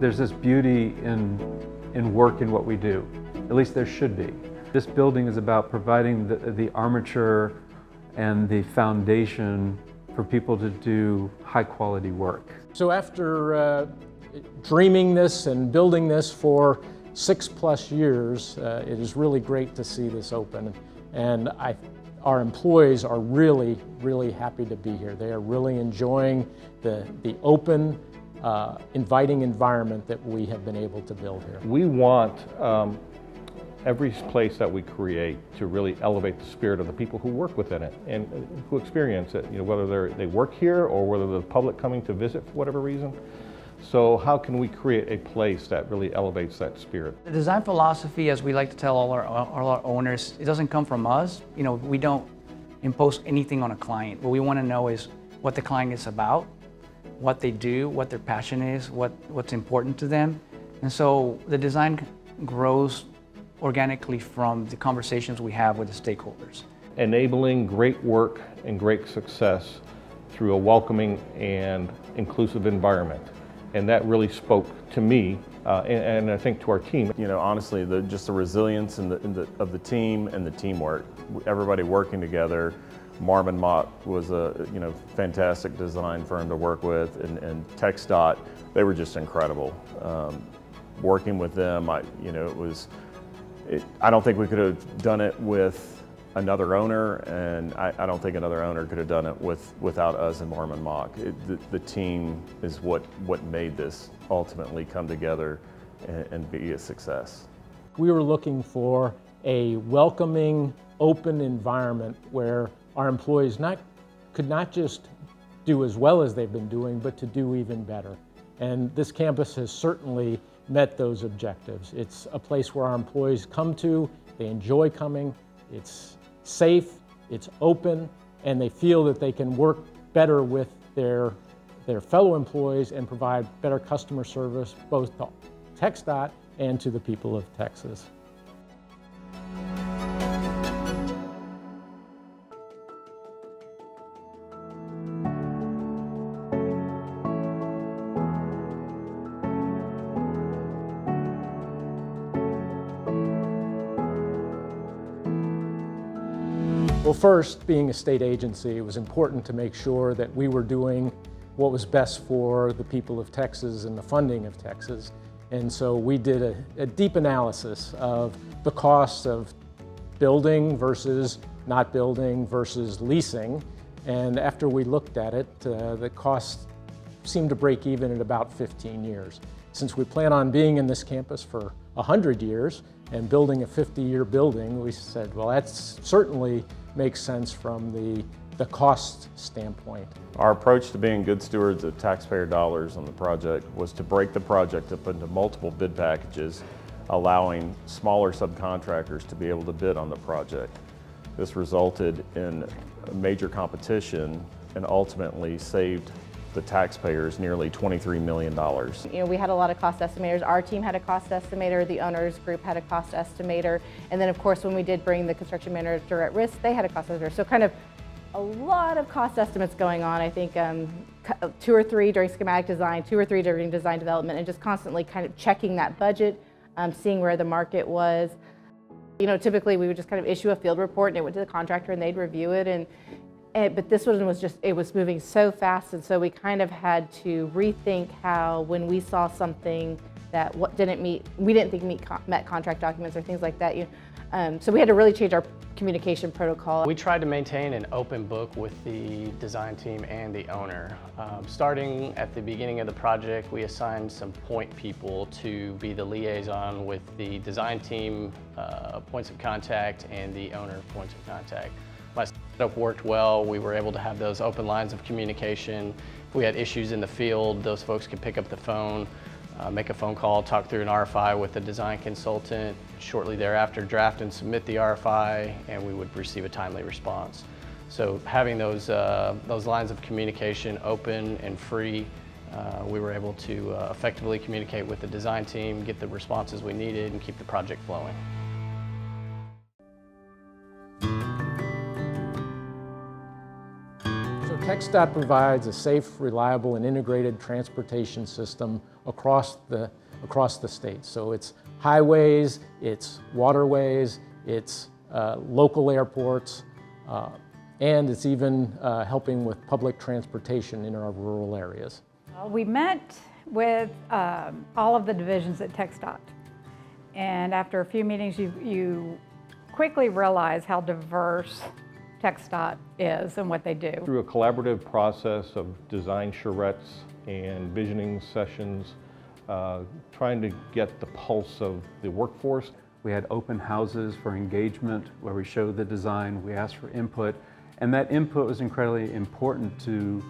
There's this beauty in work in what we do. At least there should be. This building is about providing the armature and the foundation for people to do high quality work. So after dreaming this and building this for 6+ years, it is really great to see this open. And our employees are really, really happy to be here. They are really enjoying the open, inviting environment that we have been able to build here. We want every place that we create to really elevate the spirit of the people who work within it and who experience it, whether they work here or whether the public coming to visit for whatever reason. So how can we create a place that really elevates that spirit? The design philosophy, as we like to tell all our owners, it doesn't come from us. We don't impose anything on a client. What we want to know is what the client is about, what they do, what their passion is, what's important to them. And so the design grows organically from the conversations we have with the stakeholders. Enabling great work and great success through a welcoming and inclusive environment. And that really spoke to me and I think to our team. Honestly, just the resilience of the team and the teamwork. Everybody working together. Marmon Mock was a fantastic design firm to work with, and TxDOT, they were just incredible. Working with them, I don't think we could have done it with another owner, and I don't think another owner could have done it without us and Marmon Mock. The team is what made this ultimately come together and be a success. We were looking for a welcoming, open environment where our employees could not just do as well as they've been doing, but to do even better. And this campus has certainly met those objectives. It's a place where our employees come to, they enjoy coming, it's safe, it's open, and they feel that they can work better with their fellow employees and provide better customer service both to TxDOT and to the people of Texas. Well, first, being a state agency, it was important to make sure that we were doing what was best for the people of Texas and the funding of Texas. And so we did a deep analysis of the costs of building versus not building versus leasing. And after we looked at it, the costs seemed to break even at about 15 years. Since we plan on being in this campus for 100 years and building a 50-year building, we said, well, that's certainly makes sense from the cost standpoint. Our approach to being good stewards of taxpayer dollars on the project was to break the project up into multiple bid packages, allowing smaller subcontractors to be able to bid on the project. This resulted in a major competition and ultimately saved the taxpayers nearly $23 million. We had a lot of cost estimators. Our team had a cost estimator, the owners group had a cost estimator, and then of course when we did bring the construction manager at risk, they had a cost estimator. So kind of a lot of cost estimates going on. I think 2 or 3 during schematic design, 2 or 3 during design development, and just constantly kind of checking that budget, seeing where the market was. Typically we would just kind of issue a field report and it went to the contractor and they'd review it. But this one was just, it was moving so fast, and so we kind of had to rethink how, when we saw something that we didn't think met contract documents or things like that. So we had to really change our communication protocol. We tried to maintain an open book with the design team and the owner. Starting at the beginning of the project, we assigned some point people to be the liaison with the design team points of contact and the owner points of contact. My setup worked well. We were able to have those open lines of communication. If we had issues in the field, those folks could pick up the phone, make a phone call, talk through an RFI with the design consultant, shortly thereafter draft and submit the RFI, and we would receive a timely response. So having those lines of communication open and free, we were able to effectively communicate with the design team, get the responses we needed, and keep the project flowing. TxDOT provides a safe, reliable, and integrated transportation system across the state. So it's highways, it's waterways, it's local airports, and it's even helping with public transportation in our rural areas. We met with all of the divisions at TxDOT, and after a few meetings you quickly realize how diverse TxDOT is and what they do. Through a collaborative process of design charrettes and visioning sessions, trying to get the pulse of the workforce. We had open houses for engagement where we showed the design, we asked for input, and that input was incredibly important to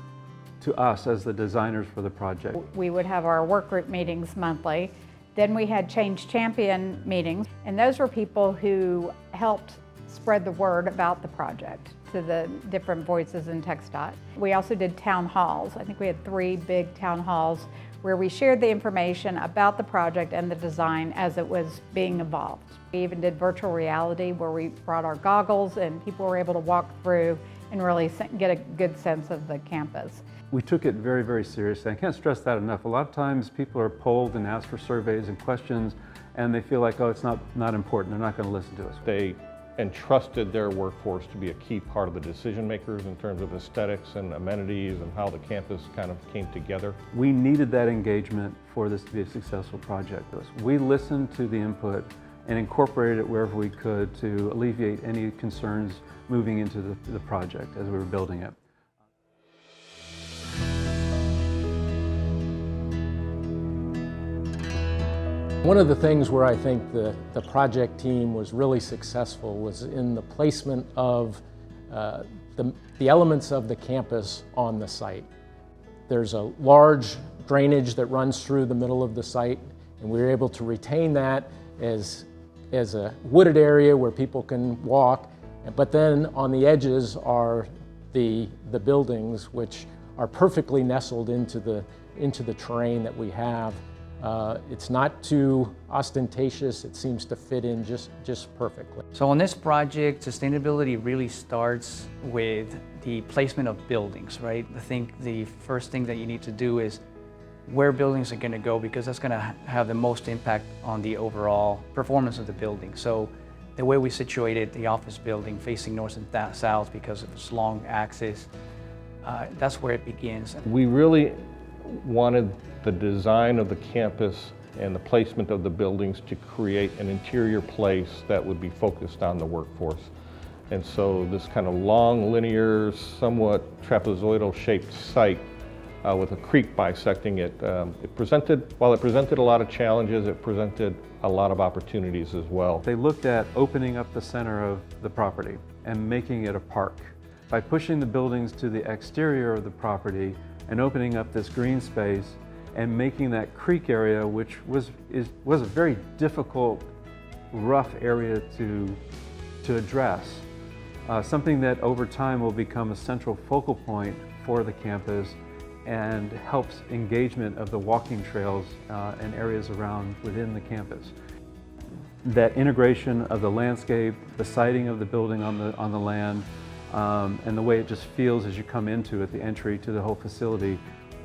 us as the designers for the project. We would have our work group meetings monthly. Then we had Change Champion meetings, and those were people who helped spread the word about the project to the different voices in TxDOT. We also did town halls. I think we had 3 big town halls where we shared the information about the project and the design as it was being evolved. We even did virtual reality where we brought our goggles and people were able to walk through and really get a good sense of the campus. We took it very, very seriously. I can't stress that enough. A lot of times people are polled and asked for surveys and questions and they feel like, oh, it's not important. They're not going to listen to us. They entrusted their workforce to be a key part of the decision makers in terms of aesthetics and amenities and how the campus kind of came together. We needed that engagement for this to be a successful project. We listened to the input and incorporated it wherever we could to alleviate any concerns moving into the project as we were building it. One of the things where I think the project team was really successful was in the placement of the elements of the campus on the site. There's a large drainage that runs through the middle of the site, and we were able to retain that as a wooded area where people can walk, but then on the edges are the buildings, which are perfectly nestled into the terrain that we have. It's not too ostentatious. It seems to fit in just perfectly. So on this project, sustainability really starts with the placement of buildings, right? I think the first thing that you need to do is where buildings are going to go, because that's going to have the most impact on the overall performance of the building. So the way we situated the office building facing north and south because of its long axis, that's where it begins. We really wanted the design of the campus and the placement of the buildings to create an interior place that would be focused on the workforce. And so this kind of long, linear, somewhat trapezoidal shaped site with a creek bisecting it, while it presented a lot of challenges, it presented a lot of opportunities as well. They looked at opening up the center of the property and making it a park. By pushing the buildings to the exterior of the property and opening up this green space and making that creek area, which was a very difficult, rough area to address, something that over time will become a central focal point for the campus and helps engagement of the walking trails and areas around within the campus. That integration of the landscape, the siting of the building on the land, and the way it just feels as you come into it, the entry to the whole facility,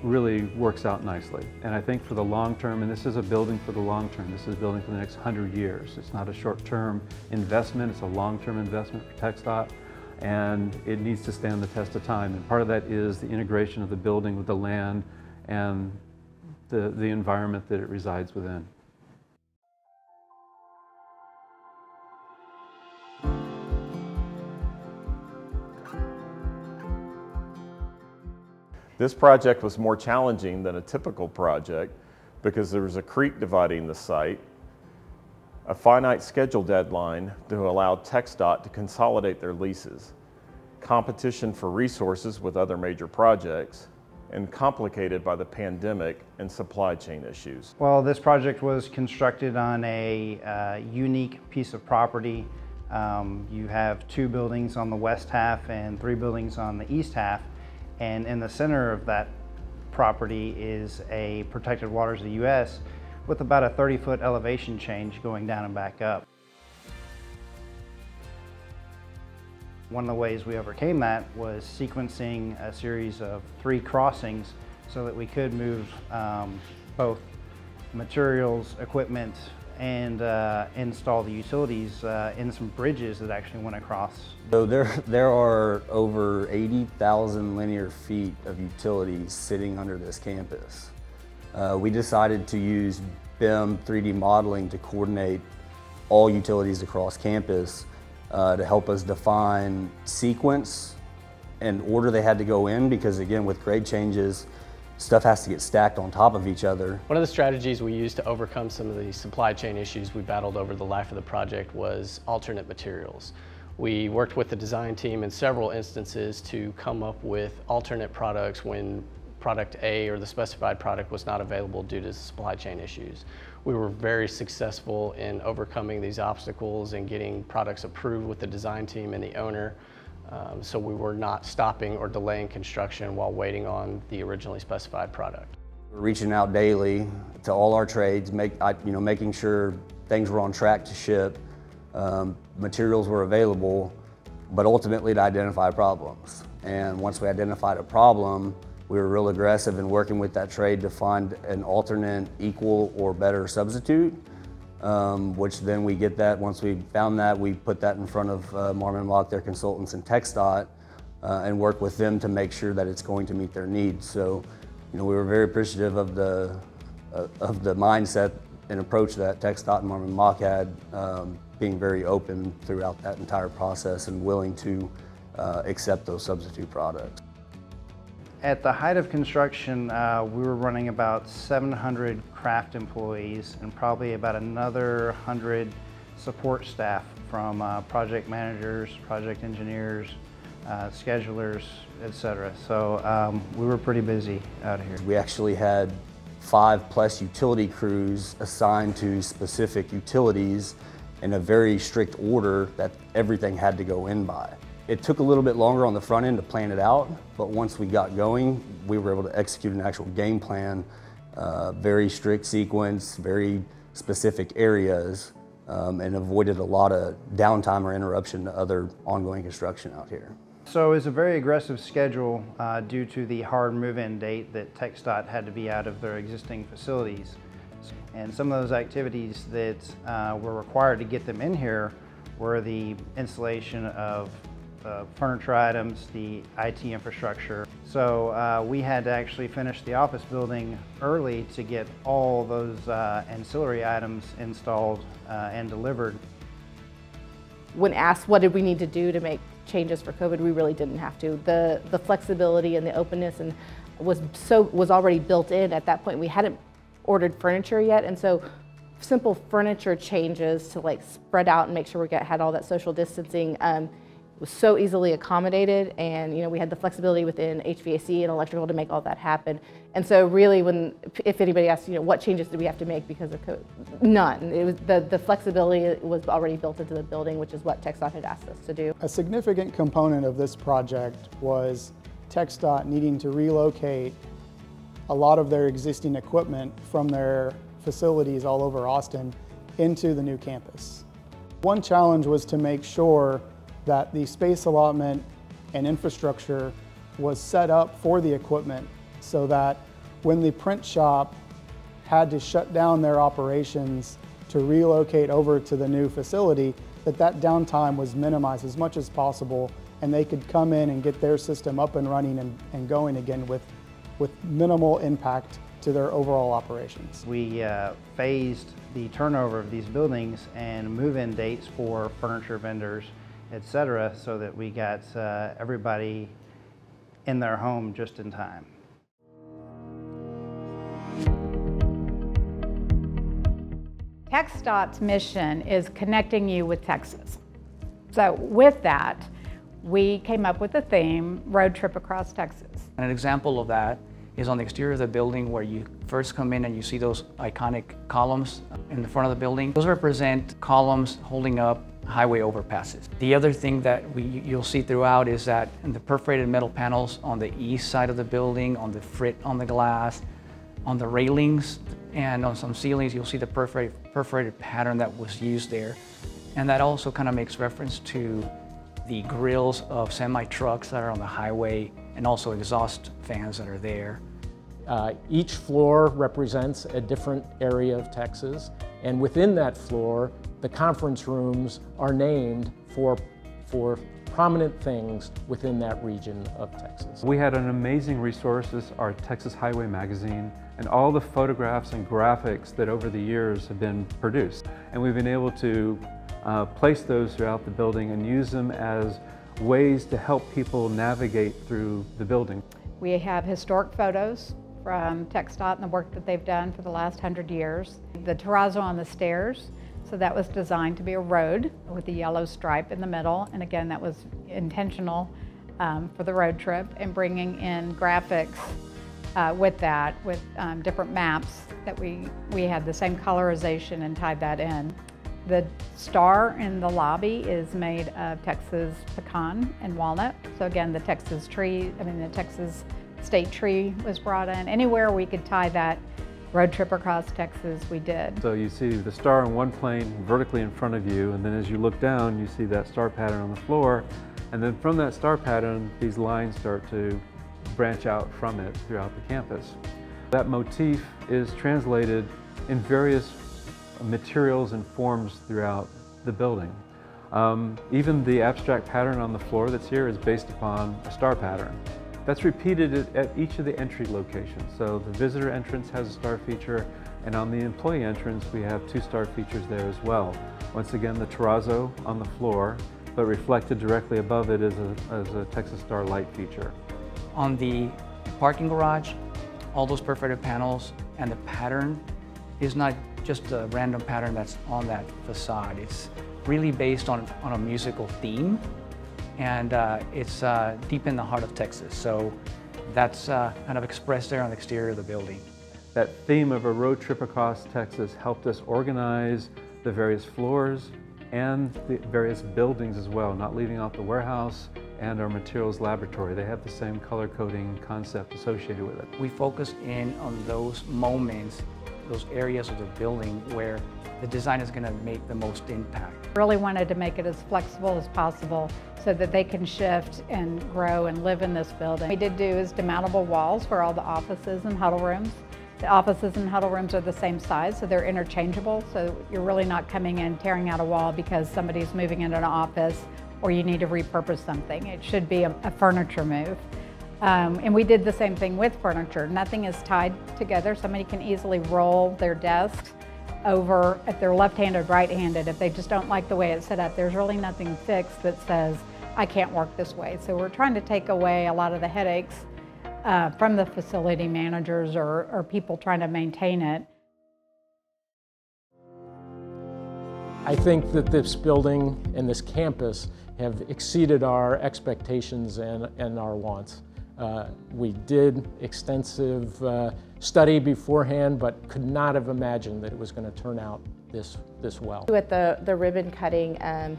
really works out nicely. And I think for the long term, and this is a building for the long term, this is a building for the next 100 years. It's not a short-term investment, it's a long-term investment for TxDOT, and it needs to stand the test of time. And part of that is the integration of the building with the land and the environment that it resides within. This project was more challenging than a typical project because there was a creek dividing the site, a finite schedule deadline to allow TxDOT to consolidate their leases, competition for resources with other major projects, and complicated by the pandemic and supply chain issues. Well, this project was constructed on a unique piece of property. You have 2 buildings on the west half and 3 buildings on the east half. And in the center of that property is a protected waters of the U.S. with about a 30-foot elevation change going down and back up. One of the ways we overcame that was sequencing a series of 3 crossings so that we could move both materials, equipment, and install the utilities in some bridges that actually went across. So there are over 80,000 linear feet of utilities sitting under this campus. We decided to use BIM 3D modeling to coordinate all utilities across campus to help us define sequence and order they had to go in, because again, with grade changes, stuff has to get stacked on top of each other. One of the strategies we used to overcome some of the supply chain issues we battled over the life of the project was alternate materials. We worked with the design team in several instances to come up with alternate products when product A or the specified product was not available due to supply chain issues. We were very successful in overcoming these obstacles and getting products approved with the design team and the owner. So we were not stopping or delaying construction while waiting on the originally specified product. We're reaching out daily to all our trades, making sure things were on track to ship, materials were available, but ultimately to identify problems. And once we identified a problem, we were real aggressive in working with that trade to find an alternate, equal, or better substitute, which then we get that. Once we found that, we put that in front of Marmon Mock, their consultants, and TxDOT, and work with them to make sure that it's going to meet their needs. So, we were very appreciative of the mindset and approach that TxDOT and Marmon Mock had, being very open throughout that entire process and willing to accept those substitute products. At the height of construction, we were running about 700 craft employees and probably about another 100 support staff from project managers, project engineers, schedulers, etc. So we were pretty busy out here. We actually had 5+ utility crews assigned to specific utilities in a very strict order that everything had to go in by. It took a little bit longer on the front end to plan it out, but once we got going, we were able to execute an actual game plan, very strict sequence, very specific areas, and avoided a lot of downtime or interruption to other ongoing construction out here. So it was a very aggressive schedule due to the hard move-in date that TxDOT had to be out of their existing facilities. And some of those activities that were required to get them in here were the installation of furniture items, the IT infrastructure. So we had to actually finish the office building early to get all those ancillary items installed and delivered. When asked what did we need to do to make changes for COVID, we really didn't have to. The flexibility and the openness was already built in at that point. We hadn't ordered furniture yet, and so simple furniture changes to like spread out and make sure we had all that social distancing was so easily accommodated, and we had the flexibility within HVAC and electrical to make all that happen. And so really, if anybody asks, what changes did we have to make because of COVID? None. It was the flexibility was already built into the building, which is what TxDOT had asked us to do. A significant component of this project was TxDOT needing to relocate a lot of their existing equipment from their facilities all over Austin into the new campus. One challenge was to make sure that the space allotment and infrastructure was set up for the equipment so that when the print shop had to shut down their operations to relocate over to the new facility, that downtime was minimized as much as possible, and they could come in and get their system up and running and going again with minimal impact to their overall operations. We phased the turnover of these buildings and move-in dates for furniture vendors, etc., so that we got everybody in their home just in time. TxDOT's mission is connecting you with Texas. So with that, we came up with the theme, Road Trip Across Texas. And an example of that is on the exterior of the building where you first come in and you see those iconic columns in the front of the building. Those represent columns holding up highway overpasses. The other thing that you'll see throughout is that in the perforated metal panels on the east side of the building, on the frit on the glass, on the railings, and on some ceilings, you'll see the perforated pattern that was used there. And that also kind of makes reference to the grills of semi-trucks that are on the highway, and also exhaust fans that are there. Each floor represents a different area of Texas, and within that floor, the conference rooms are named for prominent things within that region of Texas. We had an amazing resource, our Texas Highway magazine, and all the photographs and graphics that over the years have been produced. And we've been able to place those throughout the building and use them as ways to help people navigate through the building. We have historic photos from TxDOT and the work that they've done for the last 100 years. The terrazzo on the stairs, so that was designed to be a road with a yellow stripe in the middle, and again that was intentional for the road trip, and bringing in graphics with that, with different maps that we had the same colorization and tied that in. The star in the lobby is made of Texas pecan and walnut. So again, the Texas tree, the Texas state tree was brought in. Anywhere we could tie that road trip across Texas, we did. So you see the star on one plane vertically in front of you, and then as you look down, you see that star pattern on the floor. And then from that star pattern, these lines start to branch out from it throughout the campus. That motif is translated in various materials and forms throughout the building. Even the abstract pattern on the floor that's here is based upon a star pattern. That's repeated at each of the entry locations. So the visitor entrance has a star feature, and on the employee entrance we have 2 star features there as well. Once again, the terrazzo on the floor, but reflected directly above it is a Texas Star light feature. On the parking garage, all those perforated panels and the pattern is not just a random pattern that's on that facade. It's really based on a musical theme, and it's deep in the heart of Texas. So that's kind of expressed there on the exterior of the building. That theme of a road trip across Texas helped us organize the various floors and the various buildings as well, not leaving out the warehouse and our materials laboratory. They have the same color coding concept associated with it. We focus in on those moments, those areas of the building where the design is going to make the most impact. Really wanted to make it as flexible as possible so that they can shift and grow and live in this building. What we did do is demountable walls for all the offices and huddle rooms. The offices and huddle rooms are the same size, so they're interchangeable, so you're really not coming in tearing out a wall because somebody's moving into an office or you need to repurpose something. It should be a furniture move. And we did the same thing with furniture. Nothing is tied together. Somebody can easily roll their desk over if they're left-handed, right-handed. If they just don't like the way it's set up, there's really nothing fixed that says, I can't work this way. So we're trying to take away a lot of the headaches from the facility managers or people trying to maintain it. I think that this building and this campus have exceeded our expectations and our wants. We did extensive study beforehand, but could not have imagined that it was going to turn out this well. At the ribbon cutting,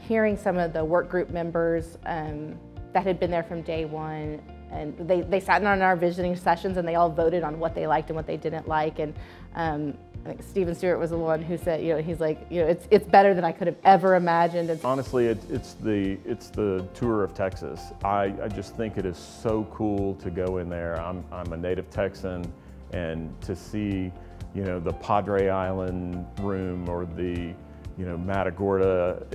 hearing some of the work group members that had been there from day one, and they sat in on our visioning sessions and they all voted on what they liked and what they didn't like. And I think Stephen Stewart was the one who said, he's like, it's better than I could have ever imagined. And honestly, it's the tour of Texas. I just think it is so cool to go in there. I'm a native Texan, and to see, the Padre Island room or the, Matagorda,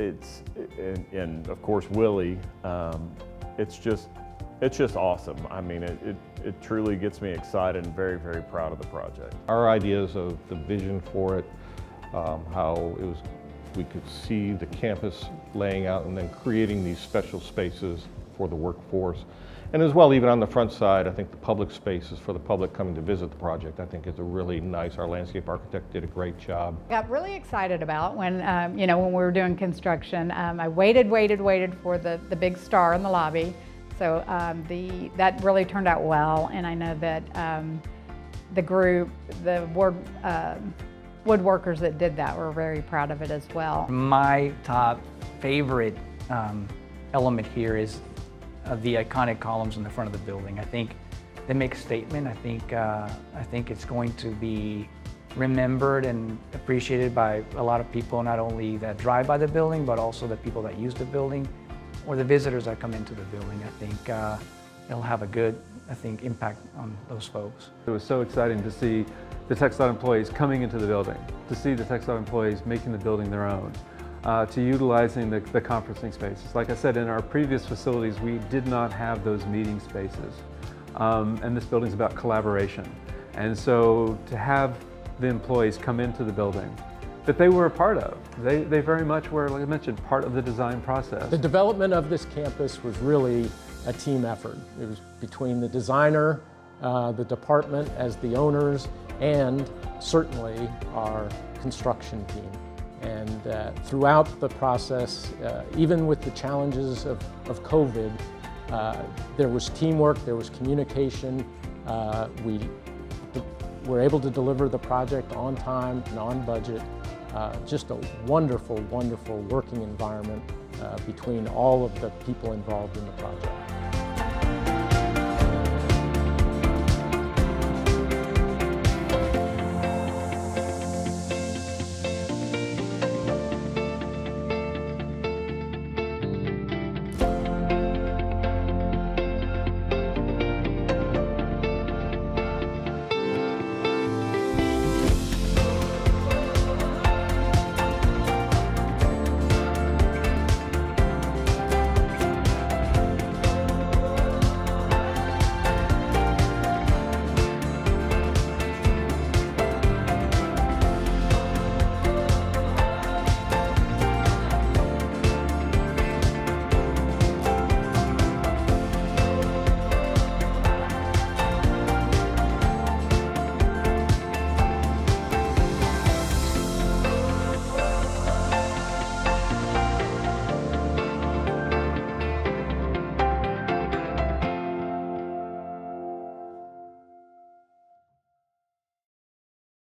and of course Willie, it's just awesome. I mean, it truly gets me excited and very, very proud of the project. Our ideas of the vision for it, how we could see the campus laying out and then creating these special spaces for the workforce. And as well, even on the front side, I think the public spaces for the public coming to visit the project, I think is a really nice, our landscape architect did a great job. Got really excited about when, when we were doing construction. I waited for the big star in the lobby. So that really turned out well, and I know that the group, the woodworkers that did that were very proud of it as well. My top favorite element here is the iconic columns in the front of the building. I think they make a statement. I think it's going to be remembered and appreciated by a lot of people, not only that drive by the building, but also the people that use the building. or the visitors that come into the building. I think it'll have a good, impact on those folks. It was so exciting to see the TxDOT employees coming into the building, to see the TxDOT employees making the building their own, to utilizing the conferencing spaces. Like I said, in our previous facilities, we did not have those meeting spaces. And this building's about collaboration. And so to have the employees come into the building that they were a part of, they very much were, like I mentioned, part of the design process. The development of this campus was really a team effort. It was between the designer, the department as the owners, and certainly our construction team. And throughout the process, even with the challenges of COVID, there was teamwork, there was communication. We were able to deliver the project on time and on budget. Just a wonderful, wonderful working environment between all of the people involved in the project.